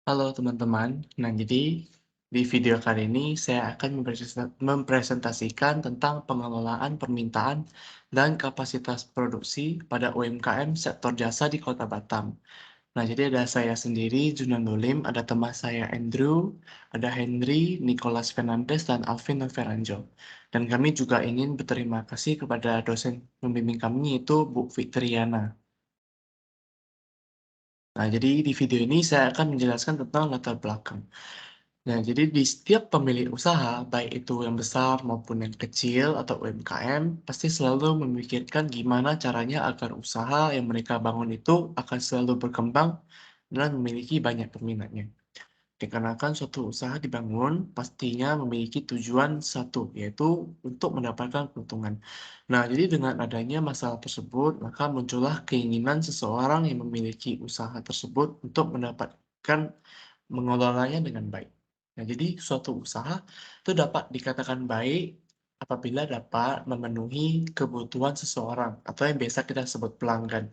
Halo teman-teman. Nah, jadi di video kali ini saya akan mempresentasikan tentang pengelolaan permintaan dan kapasitas produksi pada UMKM sektor jasa di Kota Batam. Nah, jadi ada saya sendiri, Junan Nulim, ada teman saya Andrew, ada Henry, Nicholas Fernandes, dan Alvin Noveranjo. Dan kami juga ingin berterima kasih kepada dosen pembimbing kami yaitu Bu Fitriana. Nah, jadi di video ini saya akan menjelaskan tentang latar belakang. Nah, jadi di setiap pemilik usaha, baik itu yang besar maupun yang kecil atau UMKM, pasti selalu memikirkan gimana caranya agar usaha yang mereka bangun itu akan selalu berkembang dan memiliki banyak peminatnya. Dikarenakan suatu usaha dibangun, pastinya memiliki tujuan satu, yaitu untuk mendapatkan keuntungan. Nah, jadi dengan adanya masalah tersebut, maka muncullah keinginan seseorang yang memiliki usaha tersebut untuk mendapatkan mengelolanya dengan baik. Nah, jadi suatu usaha itu dapat dikatakan baik apabila dapat memenuhi kebutuhan seseorang atau yang biasa kita sebut pelanggan.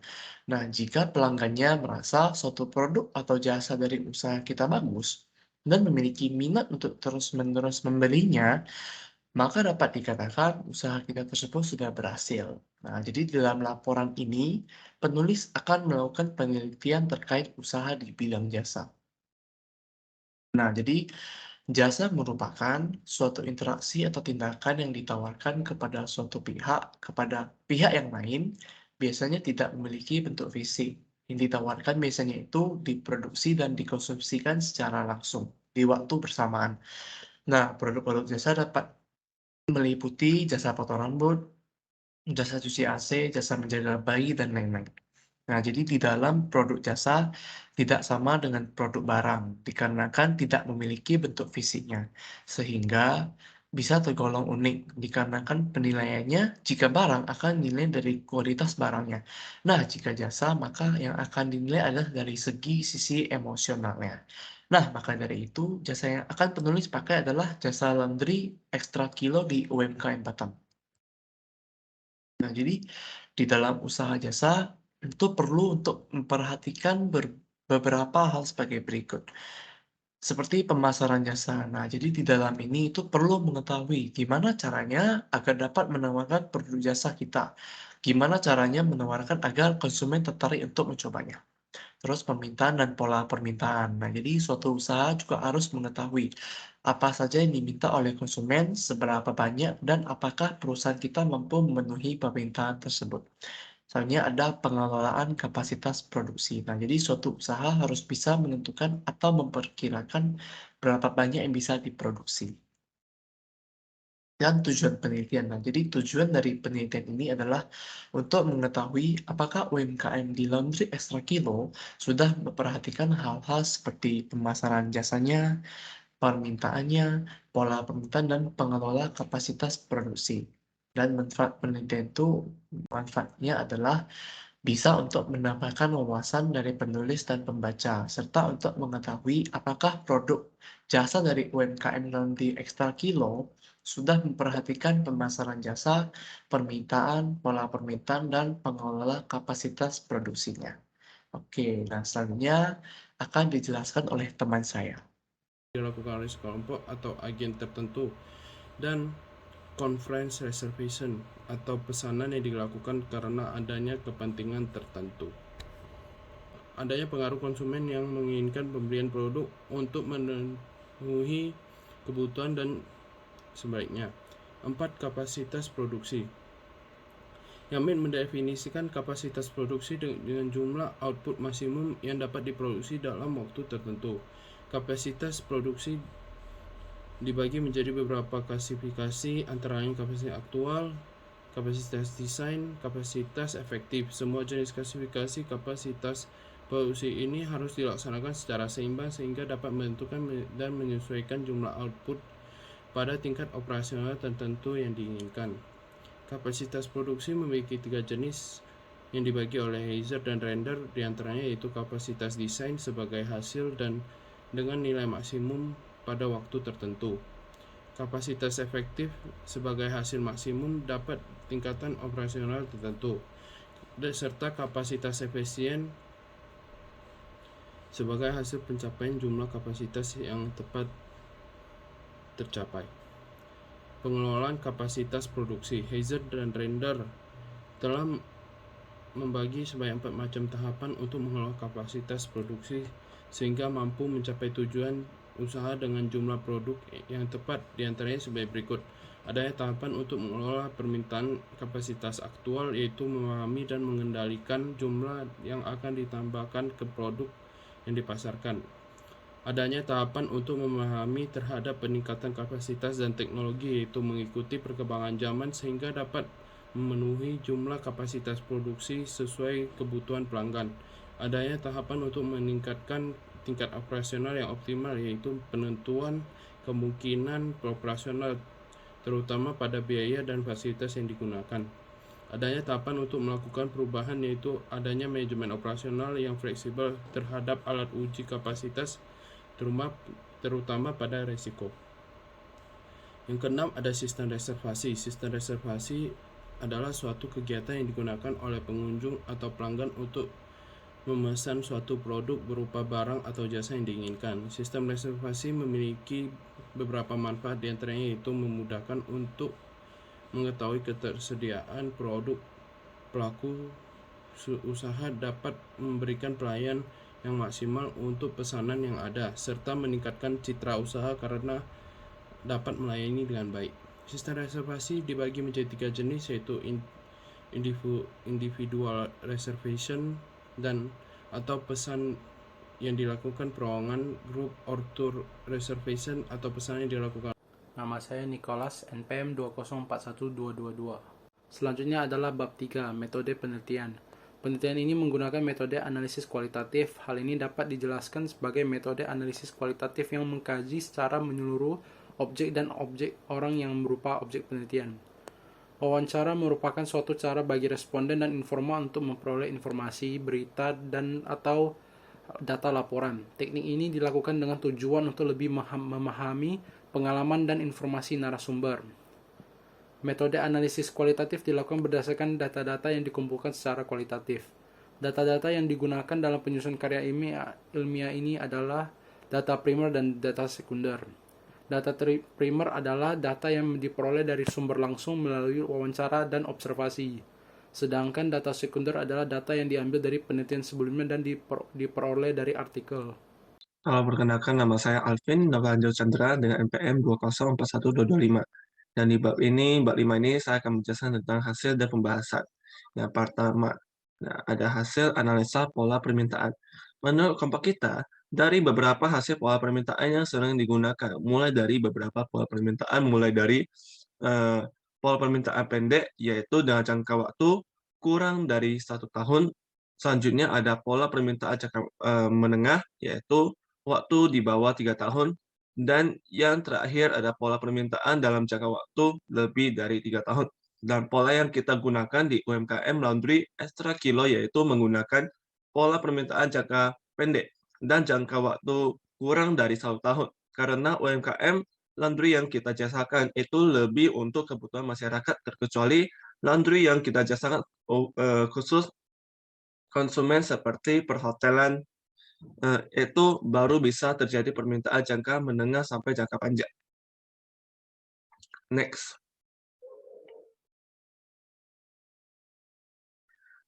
Nah, jika pelanggannya merasa suatu produk atau jasa dari usaha kita bagus dan memiliki minat untuk terus-menerus membelinya, maka dapat dikatakan usaha kita tersebut sudah berhasil. Nah, jadi dalam laporan ini, penulis akan melakukan penelitian terkait usaha di bidang jasa. Nah, jadi jasa merupakan suatu interaksi atau tindakan yang ditawarkan kepada suatu pihak kepada pihak yang lain, biasanya tidak memiliki bentuk fisik. Yang ditawarkan biasanya itu diproduksi dan dikonsumsikan secara langsung di waktu bersamaan. Nah, produk-produk jasa dapat meliputi jasa potong rambut, jasa cuci AC, jasa menjaga bayi, dan lain-lain. Nah, jadi di dalam produk jasa tidak sama dengan produk barang, dikarenakan tidak memiliki bentuk fisiknya, sehingga bisa tergolong unik, dikarenakan penilaiannya jika barang akan dinilai dari kualitas barangnya. Nah, jika jasa, maka yang akan dinilai adalah dari segi sisi emosionalnya. Nah, maka dari itu, jasa yang akan penulis pakai adalah jasa laundry ekstra kilo di UMKM Batam. Nah, jadi di dalam usaha jasa itu perlu untuk memperhatikan beberapa hal sebagai berikut. Seperti pemasaran jasa. Nah, jadi di dalam ini itu perlu mengetahui gimana caranya agar dapat menawarkan produk jasa kita. Gimana caranya menawarkan agar konsumen tertarik untuk mencobanya. Terus permintaan dan pola permintaan. Nah, jadi suatu usaha juga harus mengetahui apa saja yang diminta oleh konsumen, seberapa banyak, dan apakah perusahaan kita mampu memenuhi permintaan tersebut. Selanjutnya ada pengelolaan kapasitas produksi. Nah, jadi suatu usaha harus bisa menentukan atau memperkirakan berapa banyak yang bisa diproduksi. Dan tujuan penelitian. Nah, jadi tujuan dari penelitian ini adalah untuk mengetahui apakah UMKM di Laundry Extra Kilo sudah memperhatikan hal-hal seperti pemasaran jasanya, permintaannya, pola permintaan, dan pengelola kapasitas produksi. Dan manfaat penelitian itu, manfaatnya adalah bisa untuk menambahkan wawasan dari penulis dan pembaca, serta untuk mengetahui apakah produk jasa dari UMKM Laundry Extra Kilo sudah memperhatikan pemasaran jasa, permintaan, pola permintaan, dan pengelola kapasitas produksinya. Oke, nah selanjutnya akan dijelaskan oleh teman saya. Dilakukan oleh sekelompok atau agen tertentu, dan conference reservation atau pesanan yang dilakukan karena adanya kepentingan tertentu. Adanya pengaruh konsumen yang menginginkan pembelian produk untuk memenuhi kebutuhan dan sebaliknya. 4. Kapasitas produksi. Yamin mendefinisikan kapasitas produksi dengan jumlah output maksimum yang dapat diproduksi dalam waktu tertentu. Kapasitas produksi dibagi menjadi beberapa klasifikasi, antara lain kapasitas aktual, kapasitas desain, kapasitas efektif. Semua jenis klasifikasi kapasitas produksi ini harus dilaksanakan secara seimbang sehingga dapat menentukan dan menyesuaikan jumlah output pada tingkat operasional tertentu yang diinginkan. Kapasitas produksi memiliki 3 jenis yang dibagi oleh Heiser dan Render, diantaranya yaitu kapasitas desain sebagai hasil dan dengan nilai maksimum pada waktu tertentu. Kapasitas efektif sebagai hasil maksimum dapat tingkatan operasional tertentu, serta kapasitas efisien sebagai hasil pencapaian jumlah kapasitas yang tepat tercapai. Pengelolaan kapasitas produksi. Heiser dan Render telah membagi sebanyak 4 macam tahapan untuk mengelola kapasitas produksi sehingga mampu mencapai tujuan usaha dengan jumlah produk yang tepat, diantaranya sebagai berikut. Adanya tahapan untuk mengelola permintaan kapasitas aktual, yaitu memahami dan mengendalikan jumlah yang akan ditambahkan ke produk yang dipasarkan. Adanya tahapan untuk memahami terhadap peningkatan kapasitas dan teknologi, yaitu mengikuti perkembangan zaman sehingga dapat memenuhi jumlah kapasitas produksi sesuai kebutuhan pelanggan. Adanya tahapan untuk meningkatkan tingkat operasional yang optimal, yaitu penentuan kemungkinan operasional terutama pada biaya dan fasilitas yang digunakan. Adanya tahapan untuk melakukan perubahan, yaitu adanya manajemen operasional yang fleksibel terhadap alat uji kapasitas terutama pada resiko. Yang keenam, ada sistem reservasi. Sistem reservasi adalah suatu kegiatan yang digunakan oleh pengunjung atau pelanggan untuk memesan suatu produk berupa barang atau jasa yang diinginkan. Sistem reservasi memiliki beberapa manfaat, diantaranya yaitu memudahkan untuk mengetahui ketersediaan produk. Pelaku usaha dapat memberikan pelayanan yang maksimal untuk pesanan yang ada, serta meningkatkan citra usaha karena dapat melayani dengan baik. Sistem reservasi dibagi menjadi 3 jenis, yaitu individual reservation dan atau pesan yang dilakukan perorangan, group or tour reservation atau pesan yang dilakukan. Nama saya Nicholas, NPM 2041222. Selanjutnya adalah bab 3, metode penelitian. Penelitian ini menggunakan metode analisis kualitatif. Hal ini dapat dijelaskan sebagai metode analisis kualitatif yang mengkaji secara menyeluruh objek dan objek orang yang berupa objek penelitian. Wawancara merupakan suatu cara bagi responden dan informan untuk memperoleh informasi, berita, dan atau data laporan. Teknik ini dilakukan dengan tujuan untuk lebih memahami pengalaman dan informasi narasumber. Metode analisis kualitatif dilakukan berdasarkan data-data yang dikumpulkan secara kualitatif. Data-data yang digunakan dalam penyusunan karya ilmiah ini adalah data primer dan data sekunder. Data primer adalah data yang diperoleh dari sumber langsung melalui wawancara dan observasi. Sedangkan data sekunder adalah data yang diambil dari penelitian sebelumnya dan diperoleh dari artikel. Halo, perkenalkan nama saya Alvin Novanjo Chandra dengan NPM 2041225. Dan di bab 5 ini saya akan menjelaskan tentang hasil dan pembahasan. Yang pertama, ada hasil analisa pola permintaan. Menurut kelompok kita, dari beberapa hasil pola permintaan yang sering digunakan, mulai dari pola permintaan pendek, yaitu dengan jangka waktu kurang dari 1 tahun. Selanjutnya ada pola permintaan jangka menengah, yaitu waktu di bawah 3 tahun. Dan yang terakhir ada pola permintaan dalam jangka waktu lebih dari 3 tahun. Dan pola yang kita gunakan di UMKM Laundry Extra Kilo yaitu menggunakan pola permintaan jangka pendek dan jangka waktu kurang dari 1 tahun. Karena UMKM laundry yang kita jasakan itu lebih untuk kebutuhan masyarakat, terkecuali laundry yang kita jasakan khusus konsumen seperti perhotelan, itu baru bisa terjadi permintaan jangka menengah sampai jangka panjang. Next.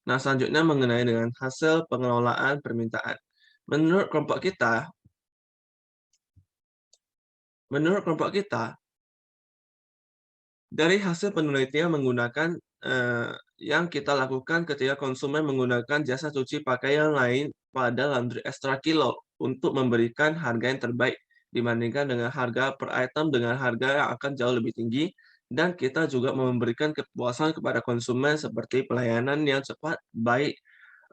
Nah, selanjutnya mengenai dengan hasil pengelolaan permintaan. Menurut kelompok kita, dari hasil penelitian menggunakan yang kita lakukan ketika konsumen menggunakan jasa cuci pakaian lain pada Laundry Extra Kilo untuk memberikan harga yang terbaik dibandingkan dengan harga per item dengan harga yang akan jauh lebih tinggi, dan kita juga memberikan kepuasan kepada konsumen seperti pelayanan yang cepat, baik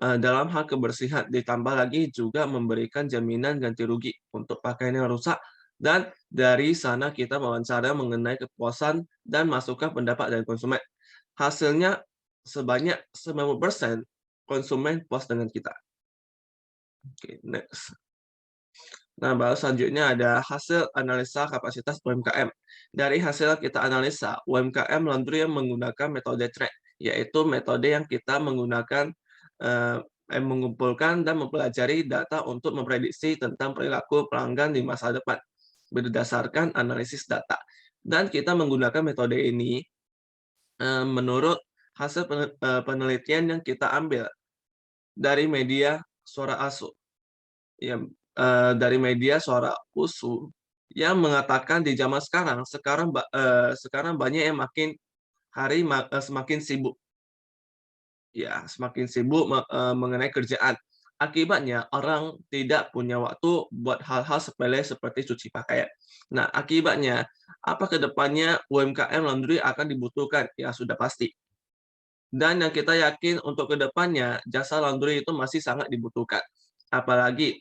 dalam hal kebersihan, ditambah lagi juga memberikan jaminan ganti rugi untuk pakaian yang rusak. Dan dari sana kita wawancara mengenai kepuasan dan masukan pendapat dari konsumen. Hasilnya sebanyak 90% konsumen puas dengan kita. Oke, next. Nah, baru selanjutnya ada hasil analisa kapasitas UMKM. Dari hasil kita analisa, UMKM laundry yang menggunakan metode track, yaitu metode yang kita menggunakan mengumpulkan dan mempelajari data untuk memprediksi tentang perilaku pelanggan di masa depan berdasarkan analisis data. Dan kita menggunakan metode ini menurut hasil penelitian yang kita ambil dari media suara ASU, dari media suara USU, yang mengatakan di zaman sekarang banyak yang makin hari semakin sibuk. Ya, semakin sibuk mengenai kerjaan. Akibatnya orang tidak punya waktu buat hal-hal sepele seperti cuci pakaian. Nah, akibatnya apa ke depannya UMKM laundry akan dibutuhkan? Ya, sudah pasti. Dan yang kita yakin untuk ke depannya jasa laundry itu masih sangat dibutuhkan. Apalagi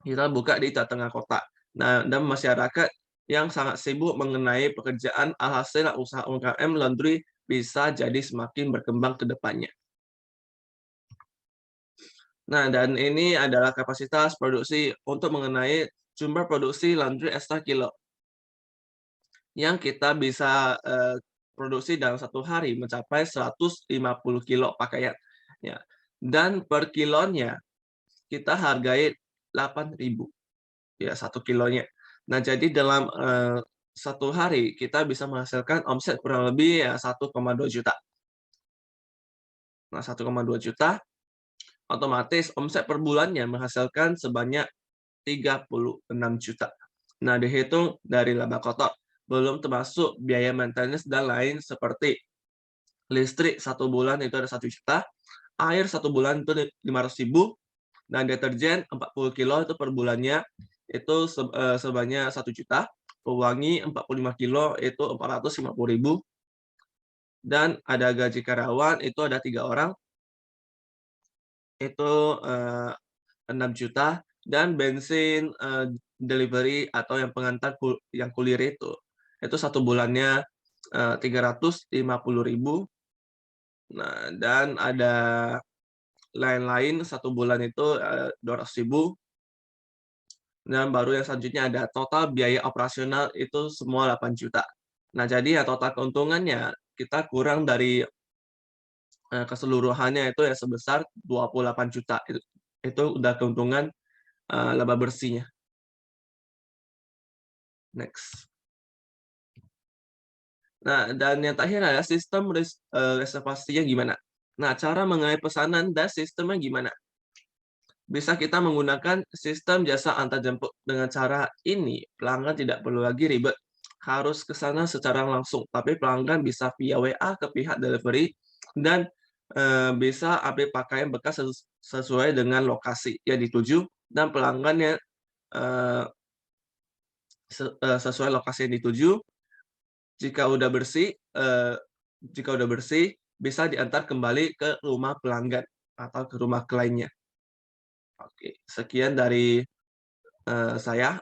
kita buka di tengah kota. Nah, dan masyarakat yang sangat sibuk mengenai pekerjaan, alhasil usaha UMKM laundry bisa jadi semakin berkembang ke depannya. Nah, dan ini adalah kapasitas produksi untuk mengenai jumlah produksi laundry extra kilo yang kita bisa produksi dalam satu hari mencapai 150 kilo pakaian. Ya. Dan per kilonya kita hargai 8.000 ya 1 kilonya. Nah, jadi dalam satu hari kita bisa menghasilkan omset kurang lebih ya 1,2 juta. Nah, 1,2 juta otomatis omset per bulannya menghasilkan sebanyak 36 juta. Nah, dihitung dari laba kotor, belum termasuk biaya maintenance dan lain seperti listrik 1 bulan itu ada 1 juta, air 1 bulan itu 500.000, dan deterjen 40 kilo itu per bulannya itu sebanyak 1 juta, pewangi 45 kilo itu 450.000, dan ada gaji karyawan itu ada 3 orang, itu 6 juta, dan bensin delivery atau yang pengantar yang kulier itu 1 bulannya 350.000. Nah, dan ada lain-lain 1 bulan itu 200.000. Dan baru yang selanjutnya ada total biaya operasional itu semua 8 juta. Nah, jadi ya total keuntungannya kita kurang dari keseluruhannya itu ya sebesar 28 juta. Itu udah keuntungan laba bersihnya. Next. Nah, dan yang terakhir adalah sistem reservasinya gimana. Nah, cara mengenai pesanan dan sistemnya gimana. Bisa kita menggunakan sistem jasa antar jemput. Dengan cara ini, pelanggan tidak perlu lagi ribet harus ke sana secara langsung, tapi pelanggan bisa via WA ke pihak delivery dan bisa update pakaian bekas sesuai dengan lokasi yang dituju, dan pelanggannya sesuai lokasi yang dituju. Jika udah bersih, bisa diantar kembali ke rumah pelanggan atau ke rumah kliennya. Oke, sekian dari saya.